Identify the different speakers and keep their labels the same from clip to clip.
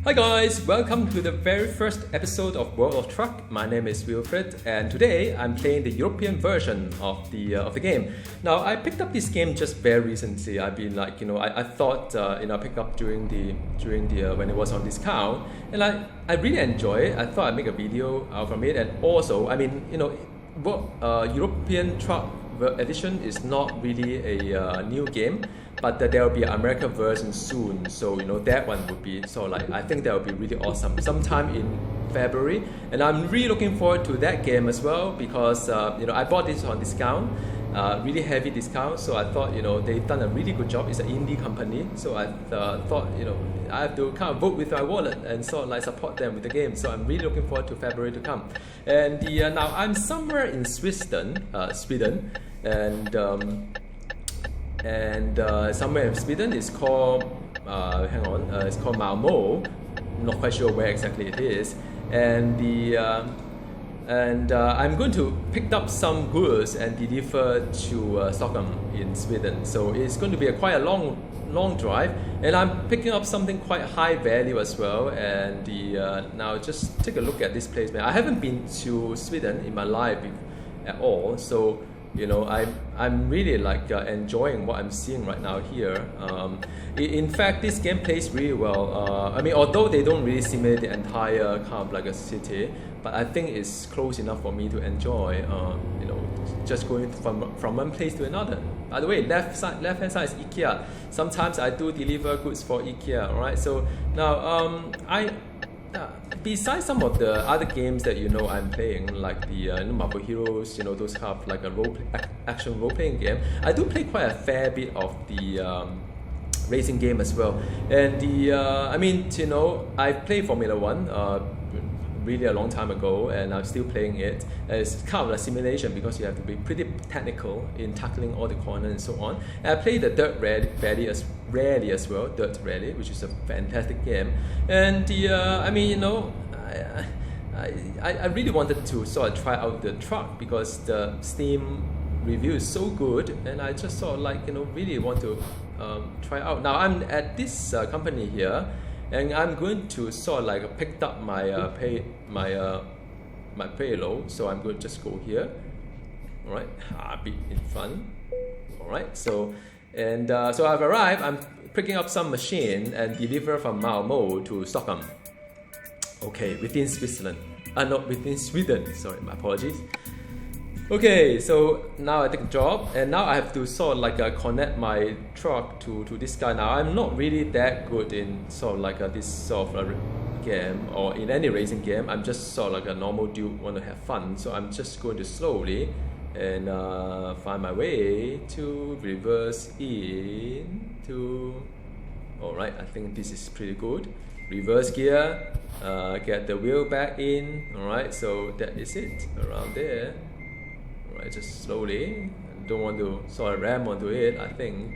Speaker 1: Hi guys, welcome to the very first episode of World of Truck. My name is Wilfred, and today I'm playing the European version of the game. Now I picked up this game just very recently. I've been I thought I picked up during the when it was on discount, and I really enjoy it. I thought I'd make a video out from it, and also European Truck Edition is not really a new game, but there will be an American version soon. So that one would be I think that would be really awesome sometime in February, and I'm really looking forward to that game as well because I bought this on discount, really heavy discount. So I thought they've done a really good job. It's an indie company, so I thought I have to kind of vote with my wallet and support them with the game. So I'm really looking forward to February to come. And now I'm somewhere in Sweden, and somewhere in Sweden it's called it's called Malmö. Not quite sure where exactly it is, and I'm going to pick up some goods and deliver to Stockholm in Sweden. So it's going to be quite a long drive, and I'm picking up something quite high value as well. And now just take a look at this place, man. I haven't been to Sweden in my life at all, so I'm really enjoying what I'm seeing right now here. In fact, this game plays really well. Although they don't really simulate the entire kind of like a city, but I think it's close enough for me to enjoy. Just going from one place to another. By the way, left hand side is IKEA. Sometimes I do deliver goods for IKEA. All right. So now besides some of the other games that I'm playing, like the Marvel Heroes, those kind of like a action role-playing game, I do play quite a fair bit of the racing game as well. And I played Formula One really a long time ago, and I'm still playing it. It's kind of a simulation because you have to be pretty technical in tackling all the corners and so on. And I played the Dirt Rally as well, Dirt Rally, which is a fantastic game. And I really wanted to try out the truck because the Steam review is so good, and I just really want to try out. Now I'm at this company here, and I'm going to pick up my payload. So I'm going to just go here. All right, a bit in front. All right, so I've arrived. I'm picking up some machine and deliver from Malmö to Stockholm. Okay, within Switzerland. Not within Sweden. Sorry, my apologies. Okay, so now I take a job, and now I have to connect my truck to this guy. Now I'm not really that good in this game or in any racing game. I'm just a normal dude, want to have fun. So I'm just going to slowly and find my way to reverse into. All right, I think this is pretty good. Reverse gear, get the wheel back in. All right, so that is it around there. Right, just slowly. Don't want to ram onto it. I think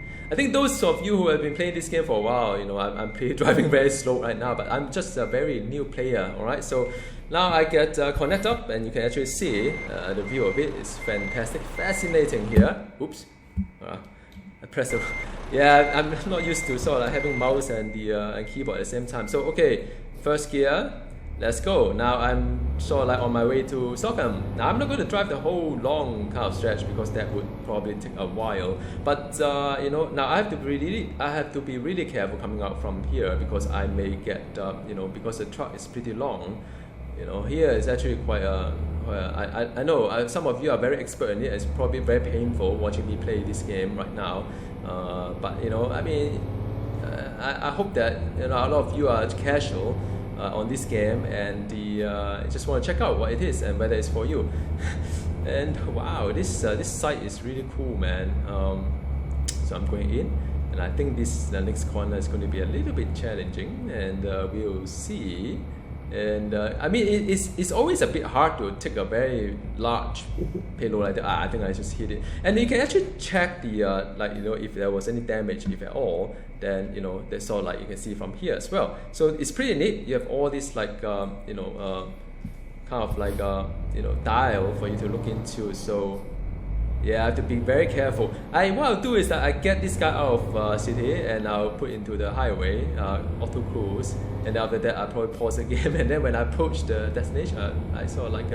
Speaker 1: those of you who have been playing this game for a while, I'm driving very slow right now, but I'm just a very new player. All right, so now I get connect up, and you can actually see the view of it. It's fantastic, fascinating here. Oops, I press it. Yeah, I'm not used to having mouse and the keyboard at the same time. So okay, first gear. Let's go. Now I'm on my way to Stockholm. Now I'm not going to drive the whole long kind of stretch because that would probably take a while. But now I have to be really careful coming out from here because I may get because the truck is pretty long. Here is actually quite I know some of you are very expert in it. It's probably very painful watching me play this game right now. But I hope that a lot of you are casual on this game, and just want to check out what it is and whether it's for you. And wow, this site is really cool, man. So I'm going in, and I think the next corner is going to be a little bit challenging, and we'll see. And it's always a bit hard to take a very large payload like that. I think I just hit it, and you can actually check the if there was any damage, if at all. Then that's all you can see from here as well. So it's pretty neat. You have all this kind of dial for you to look into. So Yeah, I have to be very careful. What I'll do is that I get this guy out of city and I'll put into the highway, auto cruise, and after that I'll probably pause the game, and then when I approach the destination, I sort of like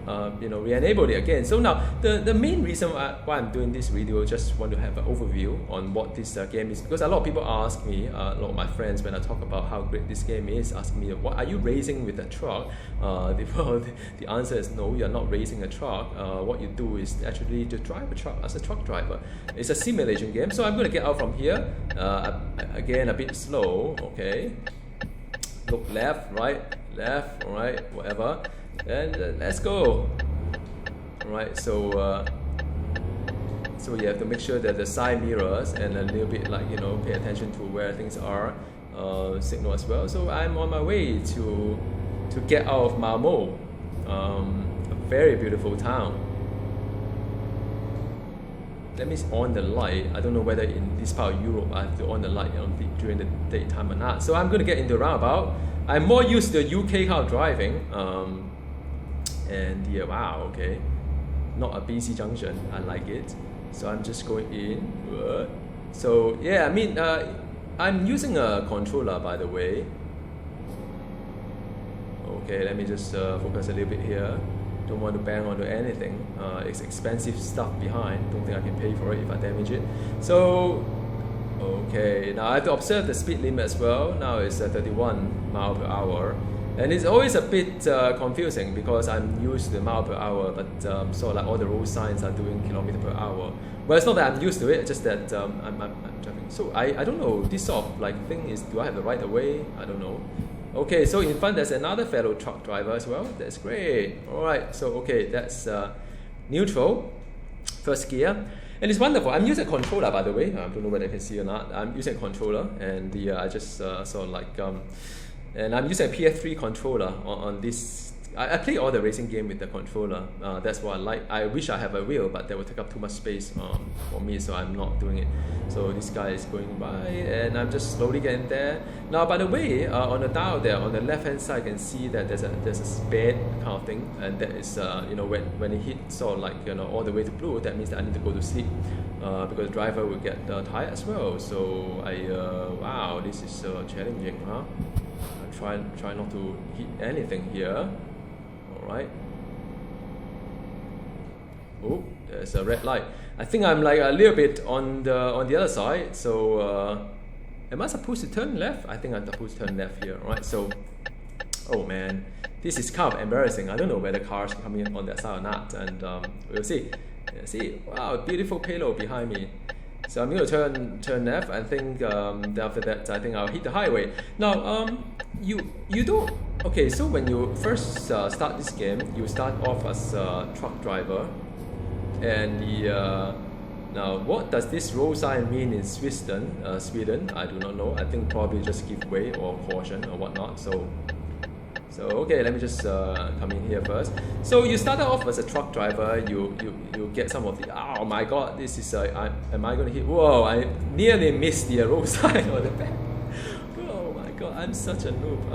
Speaker 1: re-enable it again. So now the main reason why I'm doing this video, just want to have an overview on what this game is, because a lot of people ask me, a lot of my friends, when I talk about how great this game is, ask me, what are you racing with a truck? The answer is no, you're not racing a truck. What you do is actually to drive a truck as a truck driver. It's a simulation game. So I'm going to get out from here, again a bit slow, okay, look left, right, whatever. And let's go. Alright, so you have to make sure that the side mirrors and a little bit pay attention to where things are, signal as well. So I'm on my way to get out of Malmö, a very beautiful town. Let me on the light. I don't know whether in this part of Europe I have to on the light during the daytime or not. So I'm going to get into a roundabout. I'm more used to UK car driving. And yeah, wow, okay, not a busy junction, I like it. So I'm just going in. So yeah, I mean, I'm using a controller, by the way. Okay, let me just focus a little bit here. Don't want to bang onto anything. It's expensive stuff behind. Don't think I can pay for it if I damage it. So okay, now I have to observe the speed limit as well. Now it's 31 miles per hour. And it's always a bit confusing because I'm used to mile per hour, but sort of like all the road signs are doing kilometer per hour. Well, it's not that I'm used to it, it's just that I'm driving. So I don't know, this sort of like thing is, do I have the right of way? I don't know. Okay, so in front there's another fellow truck driver as well. That's great. Alright, so okay, that's neutral, first gear. And it's wonderful. I'm using a controller, by the way. I don't know whether you can see or not. I'm using a controller, and I just sort of like... and I'm using a PS3 controller on this. I play all the racing game with the controller. That's what I like. I wish I have a wheel, but that would take up too much space for me, so I'm not doing it. So this guy is going by, and I'm just slowly getting there. Now, by the way, on the dial there, on the left-hand side, you can see that there's a spade kind of thing, and that is when it hits sort of like all the way to blue, that means that I need to go to sleep because the driver will get tired as well. So wow, this is challenging, huh? Try not to hit anything here. Alright. Oh, there's a red light. I think I'm like a little bit on the other side. So am I supposed to turn left? I think I'm supposed to turn left here. Alright, so oh man, this is kind of embarrassing. I don't know whether cars are coming in on that side or not, and we'll see. See, wow, beautiful payload behind me. So I'm going to turn left. I think after that, I think I'll hit the highway. Now, you don't. Okay, so when you first start this game, you start off as a truck driver, and now what does this road sign mean in Sweden? I do not know. I think probably just give way or caution or whatnot. So okay, let me just come in here first. So you started off as a truck driver. You get some of the, oh my god, this is am I going to hit? Whoa! I nearly missed the road sign on the back. Oh my god, I'm such a noob.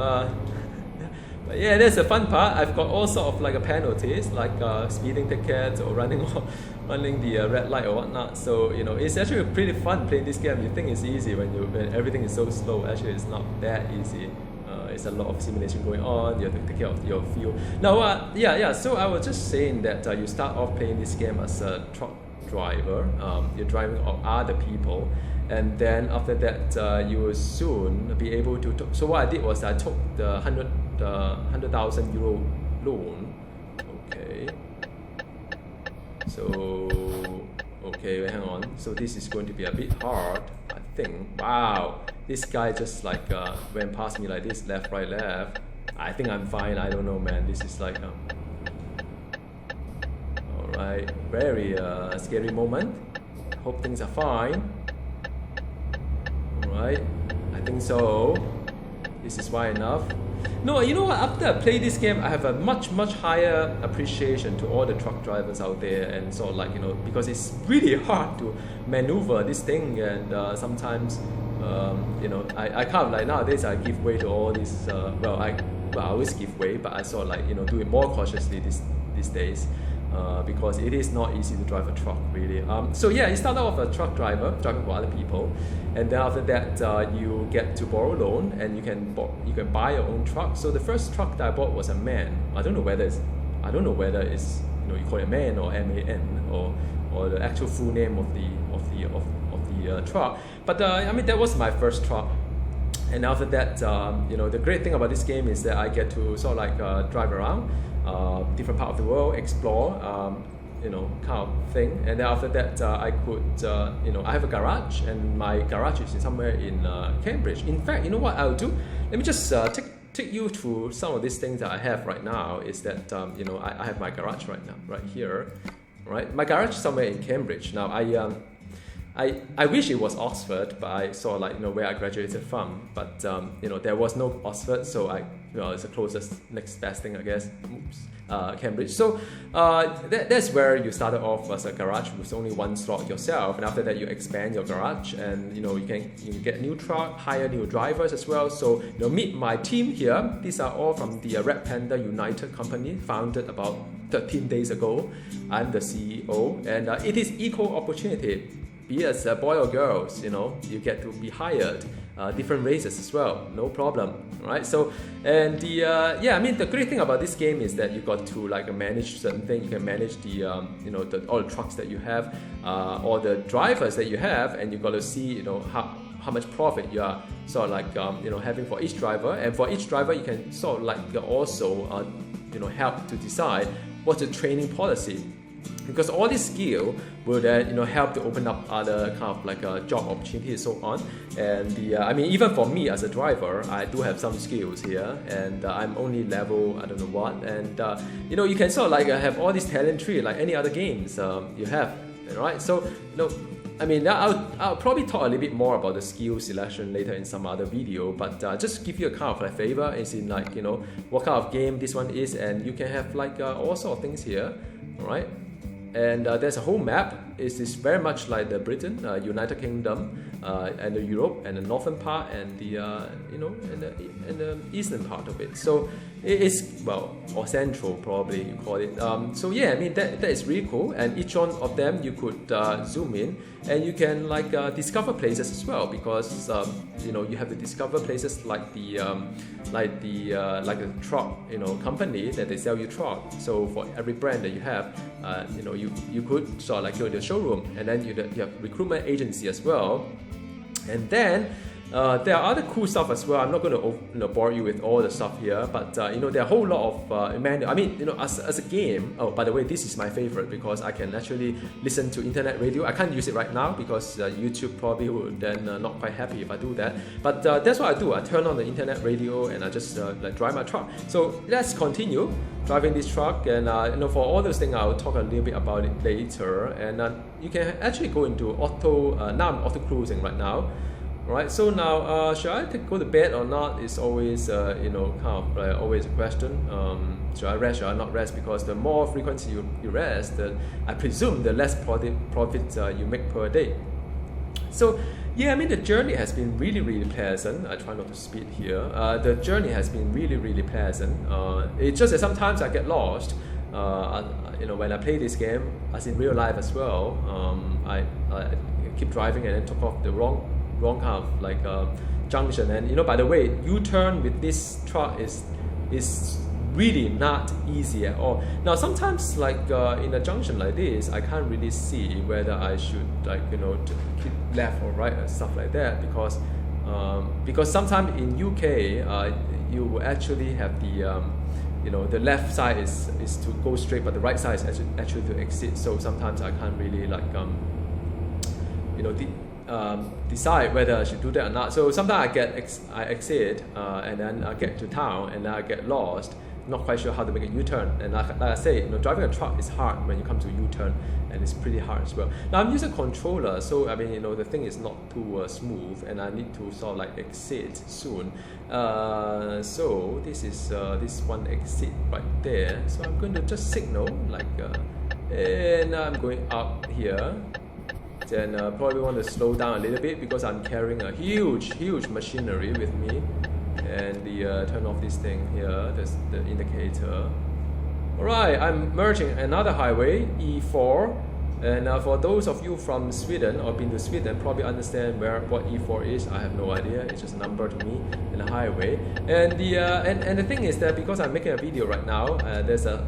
Speaker 1: But yeah, that's the fun part. I've got all sort of like a penalties, like speeding tickets or running the red light or whatnot. So it's actually pretty fun playing this game. You think it's easy when everything is so slow. Actually, it's not that easy. It's a lot of simulation going on. You have to take care of your fuel. Now, so I was just saying that you start off playing this game as a truck driver. You're driving other people, and then after that, you will soon be able to. So what I did was I took the 100,000 euro loan. Okay. So okay, hang on. So this is going to be a bit hard, I think. Wow. This guy just like went past me like this, left, right, left. I think I'm fine. I don't know, man. This is like alright, very scary moment. Hope things are fine. Alright, I think so. This is wide enough. No, you know what? After I play this game, I have a much higher appreciation to all the truck drivers out there, and sort of like because it's really hard to maneuver this thing, and sometimes. I kind of like nowadays I give way to all these. I always give way, but I sort of like do it more cautiously these days. because it is not easy to drive a truck, really. So yeah, you start off as a truck driver, driving for other people, and then after that you get to borrow loan, and you can buy your own truck. So the first truck that I bought was a MAN. I don't know whether it's you call it MAN or MAN or the actual full name of the truck. But I mean, that was my first truck. And after that, the great thing about this game is that I get to sort of like drive around different part of the world, explore, kind of thing. And then after that, I could, I have a garage, and my garage is somewhere in Cambridge. In fact, you know what I'll do? Let me just take you through some of these things that I have right now. Is that I have my garage right now, right here, right? My garage is somewhere in Cambridge. Now I wish it was Oxford, but I saw where I graduated from. But there was no Oxford, so it's the closest next best thing, I guess. Cambridge. So that's where you started off as a garage with only one slot yourself, and after that you expand your garage, and you can get new truck, hire new drivers as well. So meet my team here. These are all from the Red Panda United company, founded about 13 days ago. I'm the CEO, and it is equal opportunity. Be as a boy or girls, you get to be hired, different races as well, no problem, right? So, and the great thing about this game is that you got to manage certain things. You can manage the all the trucks that you have, or the drivers that you have, and you got to see how much profit you are sort of having for each driver, and for each driver you can sort of also help to decide what's the training policy. Because all this skill will then help to open up other kind of job opportunities and so on. And even for me as a driver, I do have some skills here, and I'm only level I don't know what. And you can sort of have all this talent tree like any other games you have, right? So I'll probably talk a little bit more about the skill selection later in some other video, but just give you a kind of a flavor is in what kind of game this one is, and you can have all sorts of things here, right? And there's a whole map. It is very much like the Britain, United Kingdom, and the Europe, and the northern part, and the and the eastern part of it. So it is or central probably you call it. So yeah, that is really cool. And each one of them you could zoom in, and you can discover places as well, because you have to discover places like the truck company that they sell you truck. So for every brand that you have, you could sort of go to the showroom, and then you have recruitment agency as well. And then there are other cool stuff as well. I'm not going to bore you with all the stuff here, but there are a whole lot of manual. As a game. Oh, by the way, this is my favorite because I can actually listen to internet radio. I can't use it right now because YouTube probably would then not quite happy if I do that. But that's what I do. I turn on the internet radio and I just drive my truck. So let's continue driving this truck, and for all those things I'll talk a little bit about it later. And you can actually go into auto. Now I'm auto cruising right now. Right, so now should I go to bed or not? It's always always a question. Should I rest? Should I not rest? Because the more frequency you rest, I presume the less profit you make per day. So yeah, the journey has been really, really pleasant. I try not to speed here. The journey has been really, really pleasant. It's just that sometimes I get lost. When I play this game, as in real life as well, I keep driving and then took off the wrong kind of junction. And by the way, U-turn with this truck is really not easy at all. Now sometimes in a junction like this, I can't really see whether I should keep left or right and stuff like that, because sometimes in UK you actually have the left side is to go straight, but the right side is actually to exit. So sometimes I can't really decide whether I should do that or not. So sometimes I exit and then I get to town and then I get lost, not quite sure how to make a U-turn. And like I say, driving a truck is hard when you come to U-turn, and it's pretty hard as well. Now I'm using a controller, so the thing is not too smooth, and I need to sort of exit soon. So this is this one exit right there. So I'm going to just signal and I'm going up here. Then probably want to slow down a little bit because I'm carrying a huge machinery with me. And turn off this thing here, the indicator. Alright, I'm merging another highway, E4. And for those of you from Sweden or been to Sweden, probably understand what E4 is. I have no idea. It's just a number to me and a highway. And the thing is that because I'm making a video right now, there's a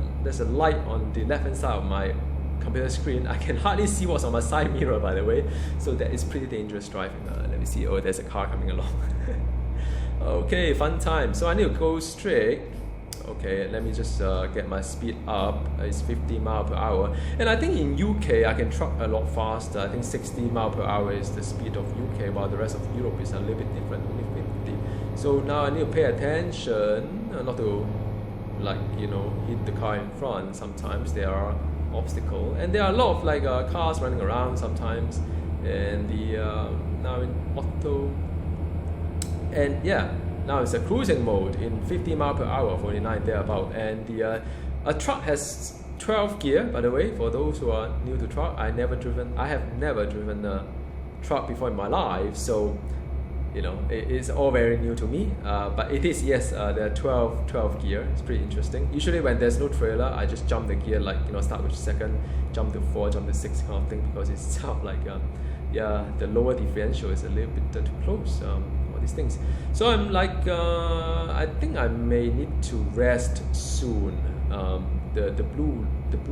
Speaker 1: light on the left hand side of my computer screen. I can hardly see what's on my side mirror, by the way. So that is pretty dangerous driving. Let me see. Oh, there's a car coming along. Okay, fun time. So I need to go straight. Okay, let me just get my speed up. It's 50 miles per hour. And I think in UK I can truck a lot faster. I think 60 miles per hour is the speed of UK, while the rest of Europe is a little bit different, only 50. So now I need to pay attention not to hit the car in front. Sometimes there are obstacles. And there are a lot of cars running around sometimes. And now in auto. And yeah. Now it's a cruising mode in 50 miles per hour, 49 thereabout, and a truck has 12 gear. By the way, for those who are new to truck, I have never driven a truck before in my life, so it's all very new to me. But it is, yes, there are 12 gear. It's pretty interesting. Usually when there's no trailer, I just jump the gear, start with second, jump to 4, jump to 6 kind of thing, because it sounds like the lower differential is a little bit too close. These things. So I'm I think I may need to rest soon. The blue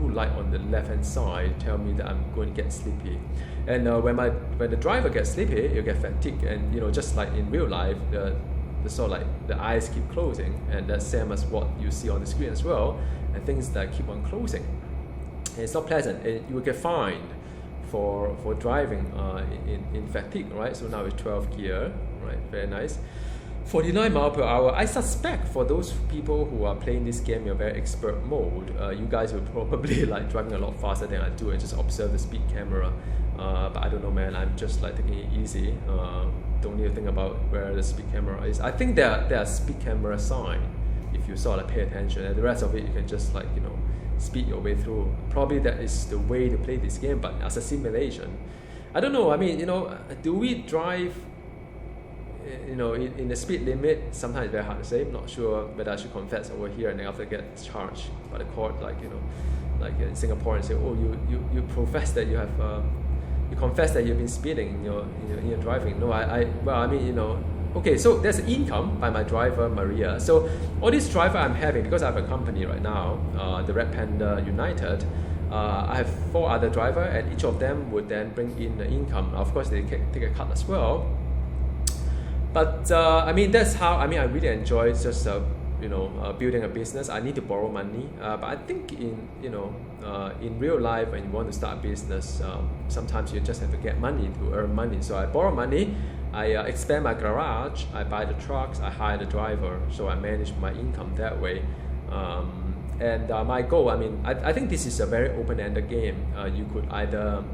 Speaker 1: light on the left hand side tell me that I'm going to get sleepy, and when the driver gets sleepy, you get fatigued, and just like in real life, the sort of the eyes keep closing, and that's same as what you see on the screen as well, and things that keep on closing. And it's not pleasant, and you will get fined for driving in fatigue, right? So now it's 12 gear. Right, very nice. 49 miles per hour. I suspect for those people who are playing this game in a very expert mode, you guys will probably driving a lot faster than I do and just observe the speed camera. But I don't know, man. I'm just taking it easy. Don't need to think about where the speed camera is. I think there are speed camera sign if you sort of pay attention, and the rest of it you can just speed your way through. Probably that is the way to play this game, but as a simulation, I don't know. I mean, do we drive in the speed limit? Sometimes it's very hard to say. I'm not sure whether I should confess over here and then after get charged by the court, like in Singapore, and say, oh, you profess that you have you confess that you've been speeding in your driving. No, okay, so there's an income by my driver Maria. So all these driver I'm having, because I have a company right now, the Red Panda United. I have 4 other drivers, and each of them would then bring in the income. Of course, they take a cut as well. But that's how I really enjoy just building a business. I need to borrow money, but I think in real life, when you want to start a business, sometimes you just have to get money to earn money. So I borrow money, I expand my garage, I buy the trucks, I hire the driver, so I manage my income that way. And my goal, I think this is a very open-ended game. You could either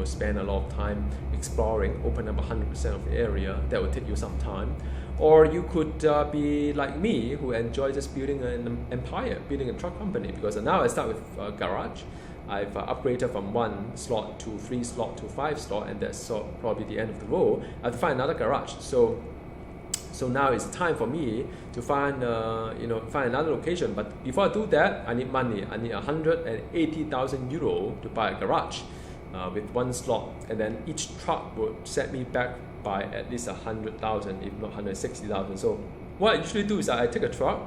Speaker 1: spend a lot of time exploring, open up 100% of the area. That will take you some time. Or you could be like me, who enjoy just building an empire, building a truck company. Because now I start with a garage. I've upgraded from 1 slot to 3 slot to 5 slot, and that's probably the end of the road. I have to find another garage. So now it's time for me to find another location. But before I do that, I need money. I need 180,000 euro to buy a garage with 1 slot, and then each truck would set me back by at least 100,000, if not 160,000. So what I usually do is I take a truck,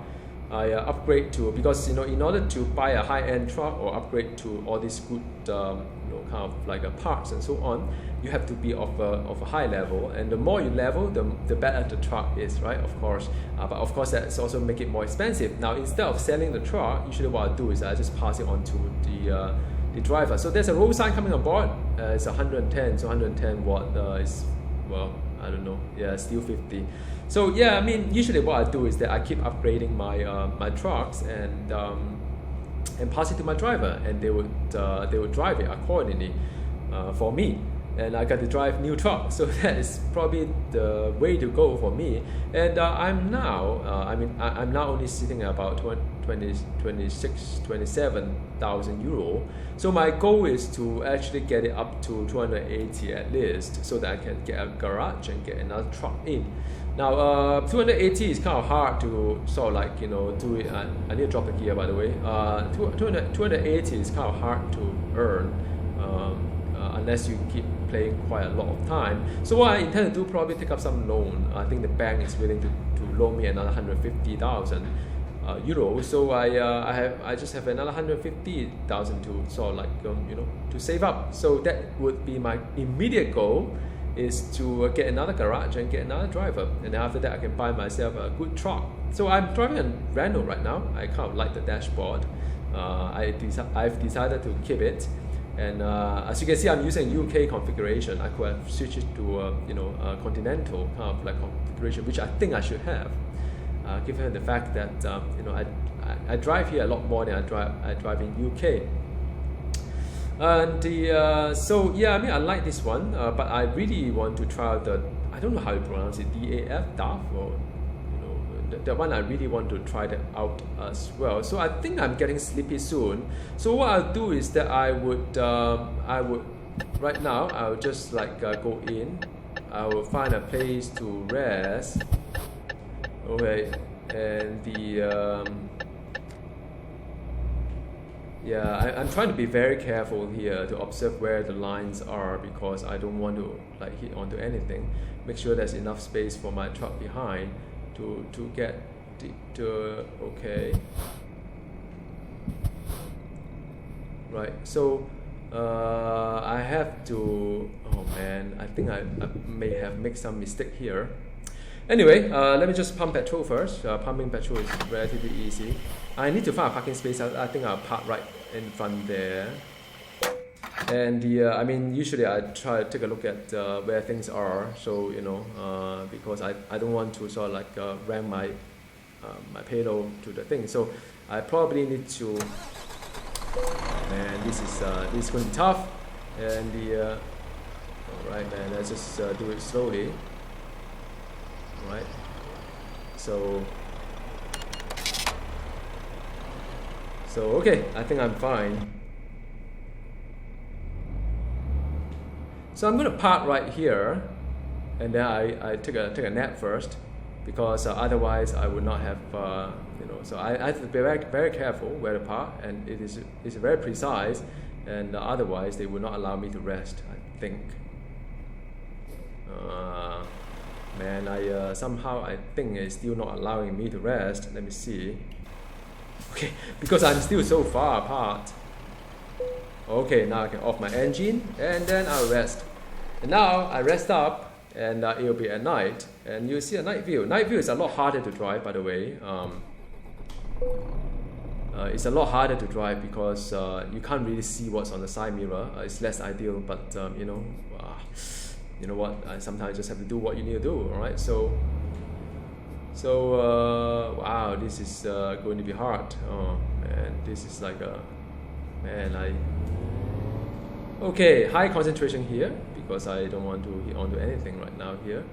Speaker 1: I upgrade to, because in order to buy a high-end truck or upgrade to all these good kind of parts and so on, you have to be of a high level, and the more you level, the better the truck is, right? Of course, but of course that's also make it more expensive. Now instead of selling the truck, usually what I do is I just pass it on to the driver. So there's a road sign coming on board. It's 110, so 110 watt is, well, I don't know, yeah, still 50. So yeah, usually what I do is that I keep upgrading my trucks and pass it to my driver, and they would drive it accordingly for me. And I got to drive new truck, so that is probably the way to go for me. And I'm now only sitting at about 27,000 euro. So my goal is to actually get it up to 280 at least, so that I can get a garage and get another truck in. Now 280 is kind of hard to sort of like, you know, do it. I need to drop the gear, by the way. 280 is kind of hard to earn unless you keep playing quite a lot of time. So what I intend to do, probably take up some loan. I think the bank is willing to loan me another 150,000 euros. So I just have another 150,000 to sort of like you know, to save up. So that would be my immediate goal, is to get another garage and get another driver, and then after that I can buy myself a good truck. So I'm driving a Renault right now. I kind of like the dashboard. I've decided to keep it, and as you can see, I'm using UK configuration. I could have switched it to you know, continental kind of like configuration, which I think I should have, given the fact that you know, I drive here a lot more than I drive in UK. And so yeah, I mean, I like this one, but I really want to try out the, I don't know how you pronounce it, DAF, or you know, the one I really want to try that out as well. So I think I'm getting sleepy soon. So what I'll do is that I would right now I'll just like go in. I will find a place to rest. Okay, and yeah, I'm trying to be very careful here to observe where the lines are, because I don't want to like hit onto anything. Make sure there's enough space for my truck behind to get to okay. Right, so I have to, oh man, I think I may have made some mistake here. Anyway, let me just pump petrol first. Pumping petrol is relatively easy. I need to find a parking space. I think I'll park right in front there. And I mean, usually I try to take a look at where things are. So, you know, because I don't want to sort of like ram my payload to the thing. So I probably need to. Man, this is going to be tough. And all right, man. Let's just do it slowly. Right, so okay, I think I'm fine. So I'm gonna park right here, and then I take a nap first, because otherwise I would not have you know. So I have to be very, very careful where to park, and it's very precise, and otherwise they will not allow me to rest, I think. Man, somehow I think it's still not allowing me to rest. Let me see. Okay, because I'm still so far apart. Okay, now I can off my engine, and then I'll rest. And now I rest up, and it'll be at night, and you'll see a night view. Night view is a lot harder to drive, by the way. It's a lot harder to drive because you can't really see what's on the side mirror. It's less ideal, but you know. You know what? Sometimes you just have to do what you need to do. All right. So wow, this is going to be hard. Oh man, this is like a man. Okay, high concentration here because I don't want to hit onto anything right now here.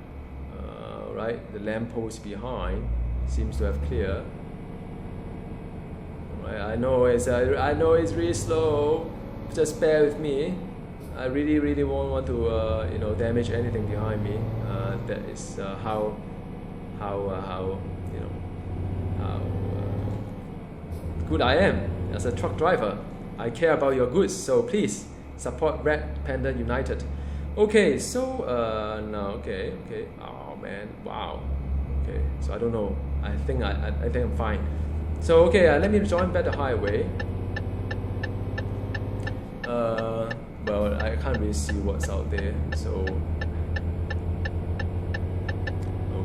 Speaker 1: Right, the lamppost behind seems to have cleared. Right, I know it's really slow. Just bear with me. I really won't want to you know, damage anything behind me. That is how you know, how good I am as a truck driver. I care about your goods, so please support Red Panda United. Okay, so no, okay. Oh man, wow. Okay, so I don't know. I think I'm fine. So okay, let me join back the highway. Well, I can't really see what's out there, so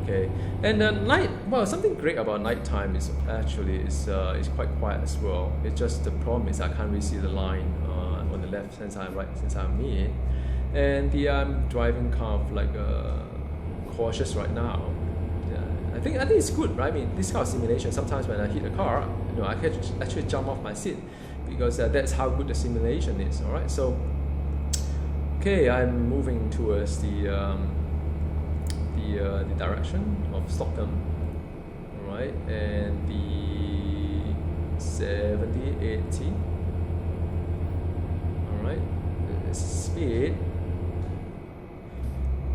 Speaker 1: okay. And night, well, something great about nighttime is actually it's quite quiet as well. It's just the problem is I can't really see the line on the left hand side, right hand side of me, and I'm driving kind of like cautious right now. Yeah, I think it's good, right? I mean, this kind of simulation. Sometimes when I hit a car, you know, I can actually jump off my seat because that's how good the simulation is. All right, so. Okay, I'm moving towards the direction of Stockholm, all right, and the 70, 80, all right, speed.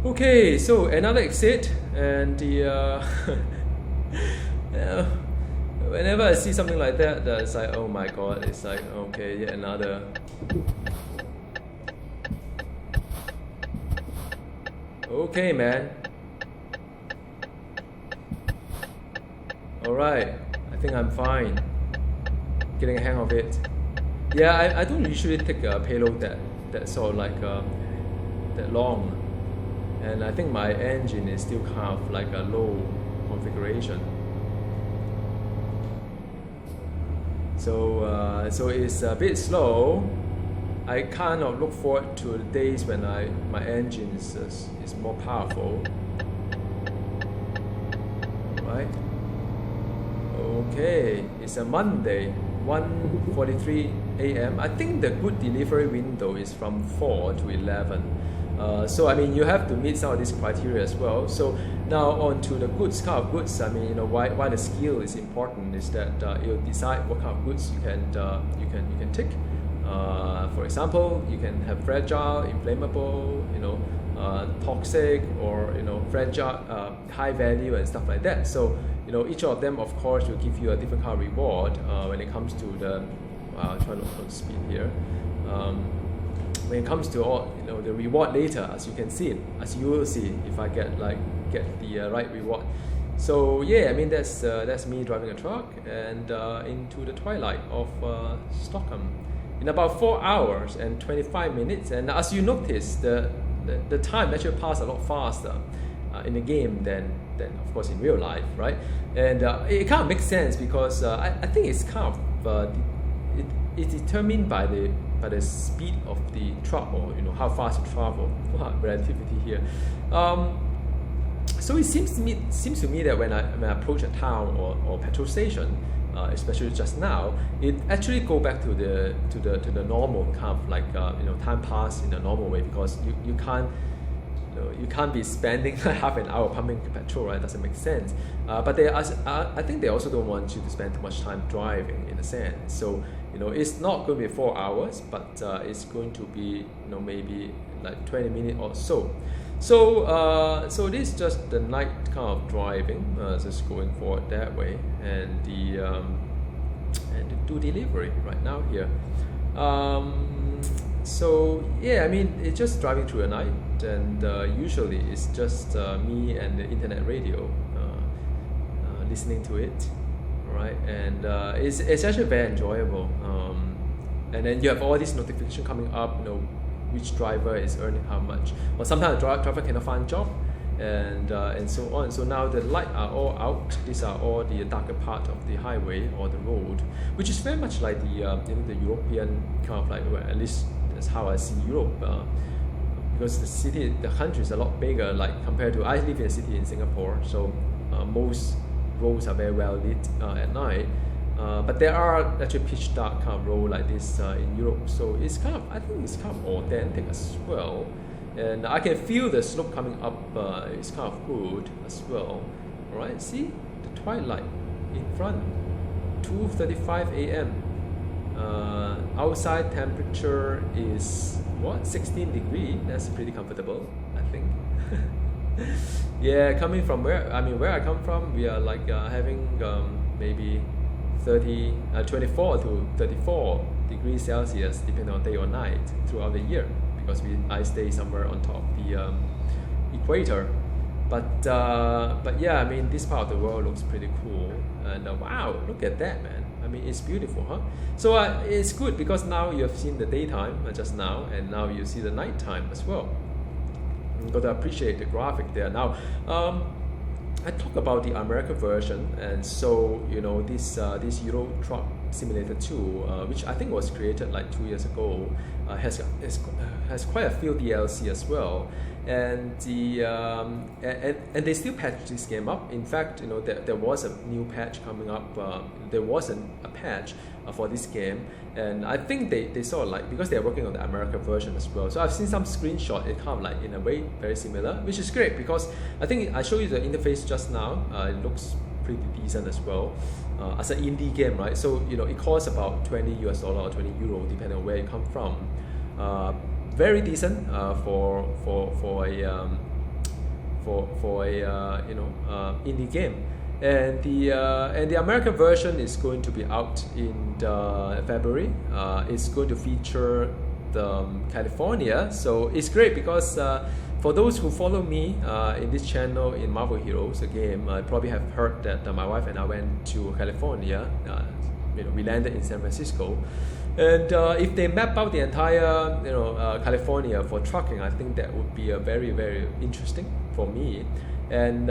Speaker 1: Okay, so another exit, And the yeah, whenever I see something like that, that's like, oh my god, it's like, okay, yet another. Okay, man. Alright, I think I'm fine. Getting a hang of it. Yeah, I don't usually take a payload that sort of like that long. And I think my engine is still kind of like a low configuration. So so it's a bit slow. I kind of look forward to the days when my engine is more powerful. Right? Okay, it's a Monday, 1:43 a.m. I think the good delivery window is from 4 to 11. So I mean, you have to meet some of these criteria as well. So now on to the goods, kind of goods. I mean, you know, why the skill is important is that you decide what kind of goods you can take. For example, you can have fragile, inflammable, you know, toxic, or you know, fragile, high value, and stuff like that. So you know, each of them, of course, will give you a different kind of reward when it comes to the. I'll try to look at speed here. When it comes to all, you know, the reward later, as you can see, as you will see, if I get the right reward. So yeah, I mean that's me driving a truck and into the twilight of Stockholm in about 4 hours and 25 minutes. And as you notice, the time actually passed a lot faster in the game than of course in real life, right? And it kind of makes sense because I think it's kind of it's determined by the speed of the truck, or you know, how fast you travel. Relativity here. So it seems to me that when I approach a town or petrol station, especially just now, it actually go back to the normal kind of like you know, time pass in a normal way, because you can't be spending half an hour pumping petrol, right? Doesn't make sense. But I think they also don't want you to spend too much time driving, in a sense. So you know, it's not going to be 4 hours, but it's going to be, you know, maybe like 20 minutes or so. So this is just the night kind of driving, just going forward that way, and the do delivery right now here. So yeah, I mean, it's just driving through the night, and usually it's just me and the internet radio listening to it, right? And it's actually very enjoyable. And then you have all this notification coming up, you know, which driver is earning how much, or sometimes the driver cannot find a job, and so on. So now the lights are all out. These are all the darker part of the highway or the road, which is very much like the you know, the European kind of like, well, at least that's how I see Europe, because the country is a lot bigger. Like compared to, I live in a city in Singapore, so most roads are very well lit at night. But there are actually pitch dark kind of road like this in Europe, so it's kind of, I think it's kind of authentic as well, and I can feel the slope coming up. It's kind of good as well. All right, see the twilight in front, 2:35 a.m. Outside temperature is what, 16 degrees. That's pretty comfortable, I think. Yeah, coming from where I come from, we are like having maybe 24 to 34 degrees Celsius, depending on day or night, throughout the year, because I stay somewhere on top of the equator. But yeah, I mean, this part of the world looks pretty cool, and wow, look at that, man. I mean, it's beautiful, huh? So it's good because now you have seen the daytime just now, and now you see the nighttime as well. You've got to appreciate the graphic there. Now, I talk about the American version, and so you know, this Euro Truck Simulator 2, which I think was created like 2 years ago, has quite a few DLC as well, and and they still patch this game up. In fact, you know, there was a new patch coming up. There wasn't a patch for this game, and I think they sort of like, because they're working on the American version as well. So I've seen some screenshot. It kind of like in a way very similar, which is great, because I think I showed you the interface just now. It looks pretty decent as well. As an indie game, right? So you know, it costs about $20 or 20 euro, depending on where you come from. Very decent for for a indie game. And the American version is going to be out in February. It's going to feature the California, so it's great because for those who follow me in this channel in Marvel Heroes, the game, I probably have heard that my wife and I went to California. We landed in San Francisco, and if they map out the entire California for trucking, I think that would be a very, very interesting for me. And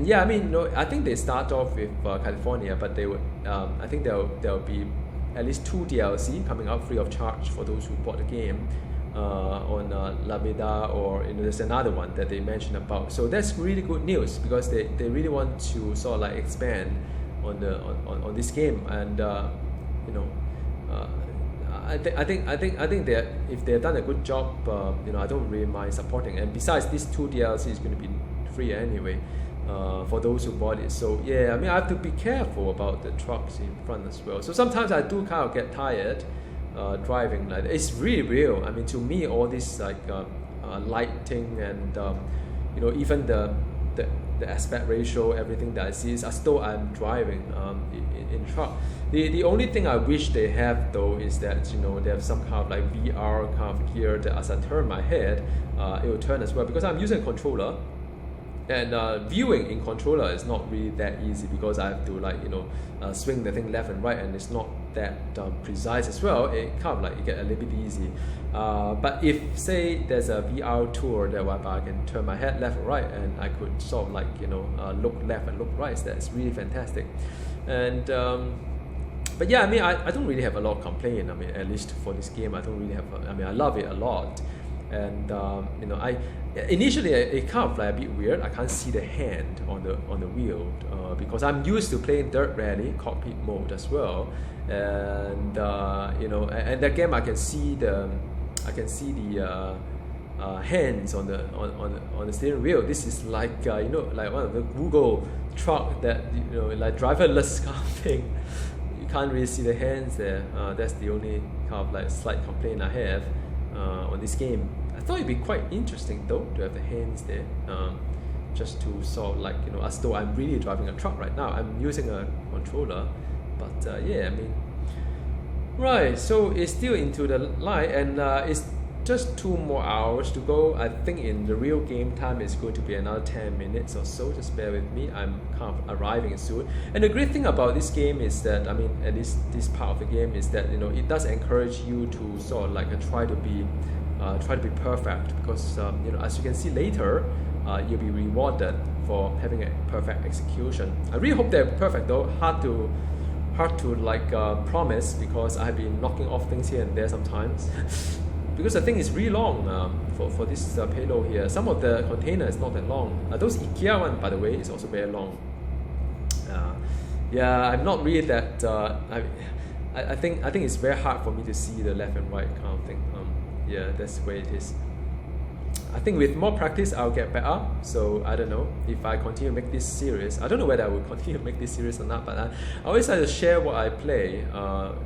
Speaker 1: yeah, I mean, I think they start off with California, but they would I think there'll be at least 2 DLC coming out free of charge for those who bought the game on La Vida, or there's another one that they mentioned about. So that's really good news because they really want to sort of like expand on this game. And I think that if they've done a good job, I don't really mind supporting. And besides, these 2 DLC is going to be free anyway for those who bought it. So yeah, I mean, I have to be careful about the trucks in front as well. So sometimes I do kind of get tired driving. Like, it's really real. I mean, to me, all this like lighting and even the aspect ratio, everything that I see is as though I'm driving in truck. The only thing I wish they have though is that they have some kind of like VR kind of gear that as I turn my head, it will turn as well, because I'm using a controller. And viewing in controller is not really that easy because I have to swing the thing left and right, and it's not that precise as well. It kind of like it get a little bit easy. But if say there's a VR tool that whereby I can turn my head left or right, and I could sort of look left and look right, so that's really fantastic. And but yeah, I mean, I don't really have a lot of complaint. I mean, at least for this game, I don't really have. I love it a lot. And initially it kind of like a bit weird. I can't see the hand on the wheel because I'm used to playing Dirt Rally cockpit mode as well, and and that game I can see the hands on the steering wheel. This is like like one of the Google truck that like driverless kind of thing. You can't really see the hands there. That's the only kind of like slight complaint I have on this game. I thought it'd be quite interesting though to have the hands there, just to sort of like as though I'm really driving a truck right now. I'm using a controller, but yeah, I mean, right. So it's still into the light, and it's just 2 more hours to go. I think in the real game time it's going to be another 10 minutes or so. Just bear with me. I'm kind of arriving soon. And the great thing about this game is that, I mean, at least this part of the game is that it does encourage you to sort of like try to be perfect, because as you can see later, you'll be rewarded for having a perfect execution. I really hope they're perfect though. Hard to like promise, because I've been knocking off things here and there sometimes. Because the thing is really long for this payload here. Some of the container is not that long. Those IKEA one, by the way, is also very long. Yeah, I'm not really that. I think it's very hard for me to see the left and right kind of thing. Yeah, that's the way it is. I think with more practice, I'll get better. So I don't know if I continue to make this series. I don't know whether I will continue to make this series or not, but I always like to share what I play,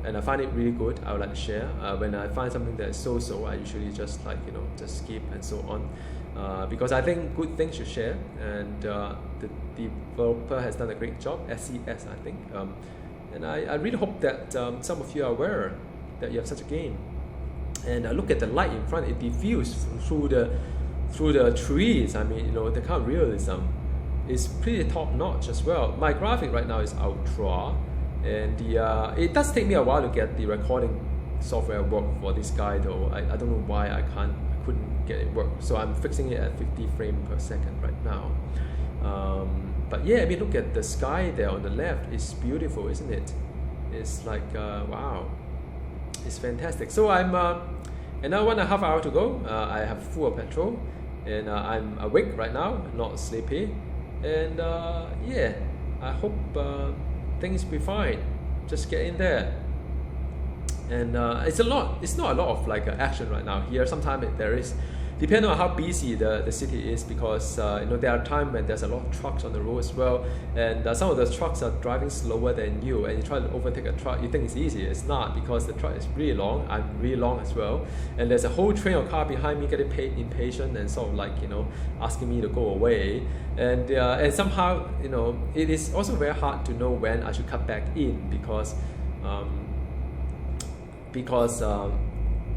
Speaker 1: and I find it really good. I would like to share. When I find something that is so-so, I usually just just skip and so on, because I think good things should share, and the developer has done a great job, SES, I think, and I really hope that some of you are aware that you have such a game. And look at the light in front; it diffuses through the trees. I mean, the kind of realism is pretty top notch as well. My graphic right now is ultra, and it does take me a while to get the recording software work for this guy though. I don't know why I couldn't get it work. So I'm fixing it at 50 frames per second right now. But yeah, I mean, look at the sky there on the left. It's beautiful, isn't it? It's like wow. It's fantastic. So I'm another 1.5 hours to go. I have full of petrol, and I'm awake right now, not sleepy. And yeah, I hope things will be fine. Just get in there. And it's not a lot of like action right now here. Sometimes there is depending on how busy the city is, because you know, there are times when there's a lot of trucks on the road as well, and some of the trucks are driving slower than you, and you try to overtake a truck, you think it's easy. It's not, because the truck is really long. I'm really long as well, and there's a whole train of car behind me getting impatient and sort of like, you know, asking me to go away, and somehow, you know, it is also very hard to know when I should cut back in, because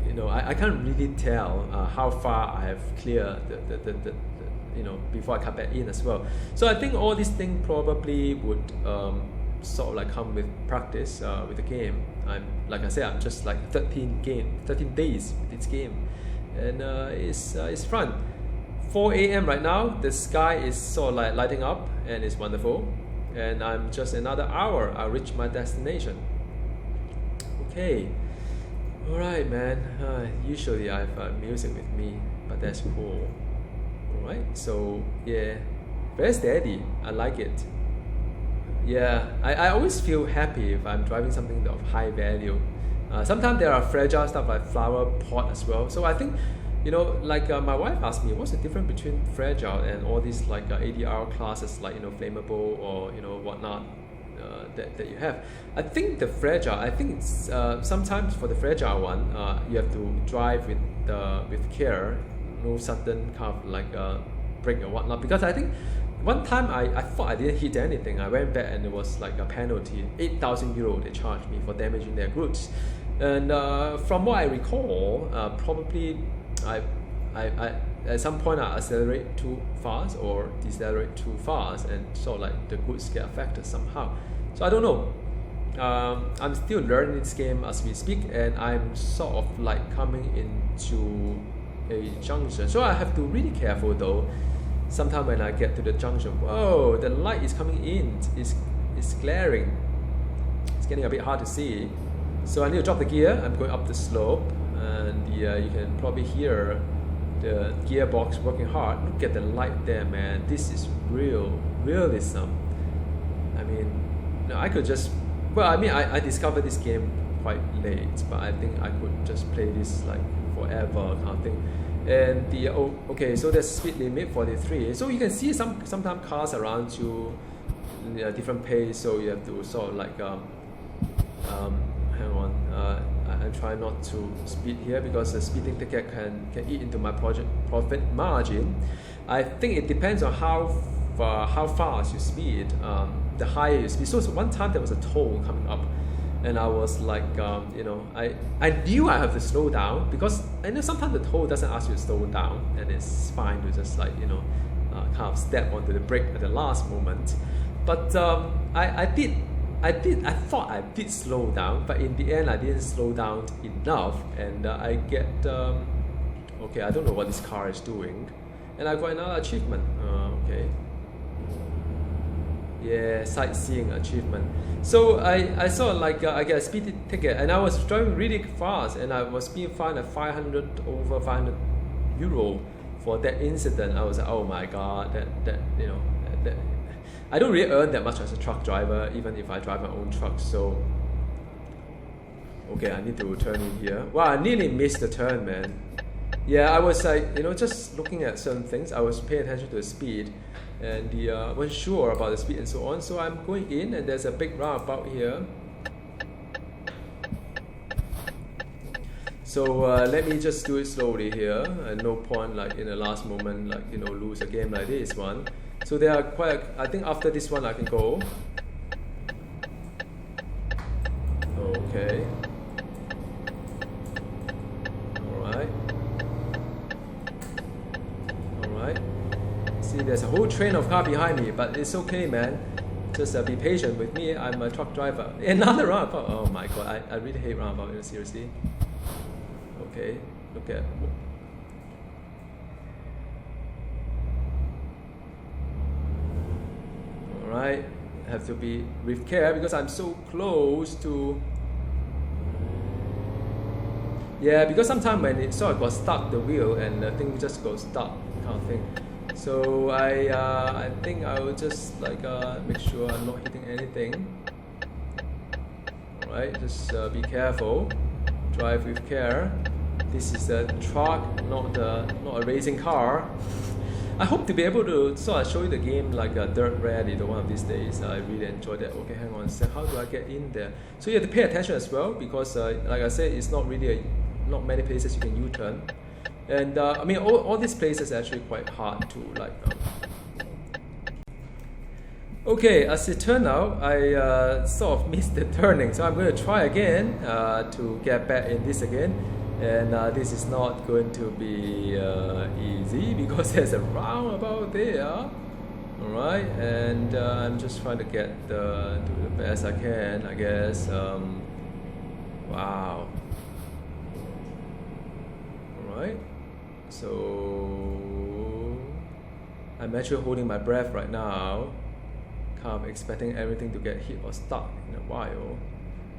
Speaker 1: you know, I can't really tell how far I have cleared the you know, before I cut back in as well. So I think all these things probably would sort of like come with practice with the game. Like I said, I'm just like 13 days with this game, and it's fun. 4 a.m. right now. The sky is sort of like lighting up, and it's wonderful. And I'm just another hour, I'll reach my destination. Okay. Alright, man. Usually I have music with me, but that's cool. Alright, so yeah, very steady. I like it. Yeah, I always feel happy if I'm driving something of high value. Sometimes there are fragile stuff like flower pot as well. So I think, you know, like my wife asked me, what's the difference between fragile and all these like ADR classes, like, you know, flammable or, you know, whatnot. That you have. I think the fragile, I think it's sometimes for the fragile one, you have to drive with care, no sudden kind of like brake or whatnot. Because I think one time I thought I didn't hit anything. I went back and it was like a penalty, 8,000 euro they charged me for damaging their goods. And from what I recall, probably I at some point I accelerate too fast or decelerate too fast, and sort of like the goods get affected somehow. So I don't know. I'm still learning this game as we speak, and I'm sort of like coming into a junction. So I have to be really careful though. Sometimes when I get to the junction, whoa, the light is coming in. It's glaring. It's getting a bit hard to see. So I need to drop the gear. I'm going up the slope, and you can probably hear the gearbox working hard. Look at the light there, man. This is realism. I mean, I could just, well, I mean, I discovered this game quite late, but I think I could just play this like forever kind of thing. And the okay, so there's speed limit 43. So you can see sometimes cars around you different pace, so you have to sort of like hang on. I try not to speed here because the speeding ticket can eat into my profit margin. I think it depends on how fast you speed. The higher you speed. So one time there was a toll coming up, and I was like, you know, I knew I have to slow down, because I know sometimes the toll doesn't ask you to slow down, and it's fine to just like, you know, kind of step onto the brake at the last moment. But I thought I did slow down, but in the end I didn't slow down enough, and I get okay, I don't know what this car is doing, and I got another achievement. Okay, yeah, sightseeing achievement. So I sort of like I get a speed ticket, and I was driving really fast, and I was being fined at over 500 euro for that incident. I was like, oh my god, that you know, that I don't really earn that much as a truck driver, even if I drive my own truck. So, okay, I need to turn in here. Wow, I nearly missed the turn, man. Yeah, I was like, you know, just looking at certain things. I was paying attention to the speed, and wasn't sure about the speed and so on. So I'm going in, and there's a big roundabout here. So let me just do it slowly here, and no point like in the last moment, like, you know, lose a game like this one. So there are quite, I think after this one I can go. Okay. Alright. See, there's a whole train of car behind me, but it's okay, man. Just be patient with me. I'm a truck driver. Another roundabout. Oh my god, I really hate roundabout, seriously. Okay, look at. Right, have to be with care because I'm so close to. Yeah, because sometimes when it sort of got stuck, the wheel, and the thing just got stuck, kind of thing. So I think I will just like make sure I'm not hitting anything. Alright, just be careful, drive with care. This is a truck, not a racing car. I hope to be able to sort of show you the game like a dirt rally one of these days. I really enjoy that. Okay, hang on a sec. How do I get in there? So you have to pay attention as well because, like I said, it's not really not many places you can U-turn. And I mean, all these places are actually quite hard to like. Okay, as it turned out, I sort of missed the turning, so I'm going to try again to get back in this again. And this is not going to be easy because there's a roundabout there. Alright, and I'm just trying to get do the best I can, I guess. Wow. Alright, so I'm actually holding my breath right now, kind of expecting everything to get hit or stuck in a while.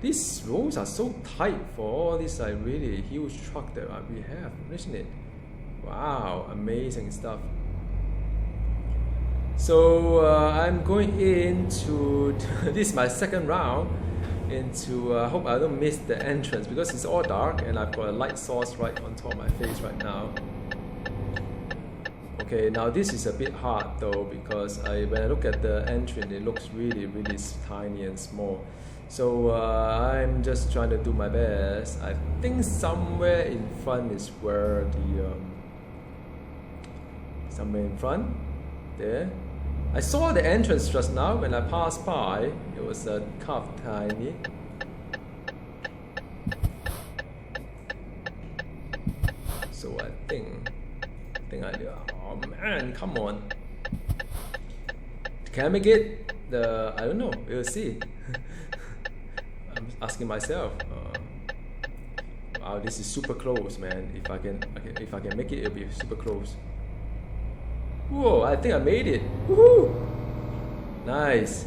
Speaker 1: These roads are so tight for all this really huge truck that we have, isn't it? Wow, amazing stuff. So I'm going into, this is my second round, into, I hope I don't miss the entrance because it's all dark and I've got a light source right on top of my face right now. Okay, now this is a bit hard though because when I look at the entrance, it looks really, really tiny and small. So I'm just trying to do my best. I think somewhere in front is where the somewhere in front there. I saw the entrance just now when I passed by. It was kind of tiny. So I think I do. Oh man, come on! Can I make it? I don't know. We'll see. I'm asking myself. Wow, this is super close, man. If I can make it, it'll be super close. Whoa! I think I made it. Woohoo! Nice.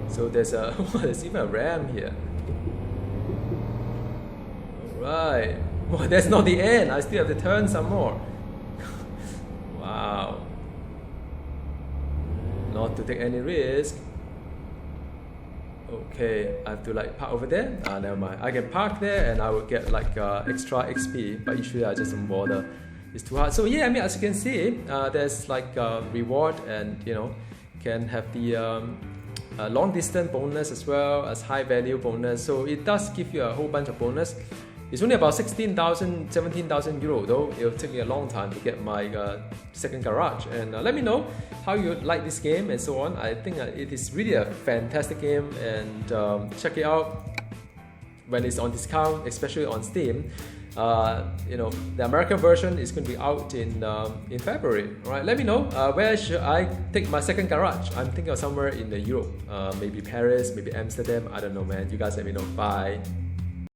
Speaker 1: So there's there's even a ramp here. All right. Well, that's not the end. I still have to turn some more. Wow. Not to take any risk. Okay, I have to like park over there. Never mind. I can park there and I will get like extra XP, but usually I just don't bother. It's too hard. So yeah, I mean, as you can see, there's like reward and can have the long distance bonus as well as high value bonus. So it does give you a whole bunch of bonus. It's only about 16,000, 17,000 euro though. It'll take me a long time to get my second garage. And let me know how you like this game and so on. I think it is really a fantastic game and check it out when it's on discount, especially on Steam. The American version is going to be out in February. All right, let me know where should I take my second garage. I'm thinking of somewhere in Europe, maybe Paris, maybe Amsterdam. I don't know, man. You guys let me know. Bye.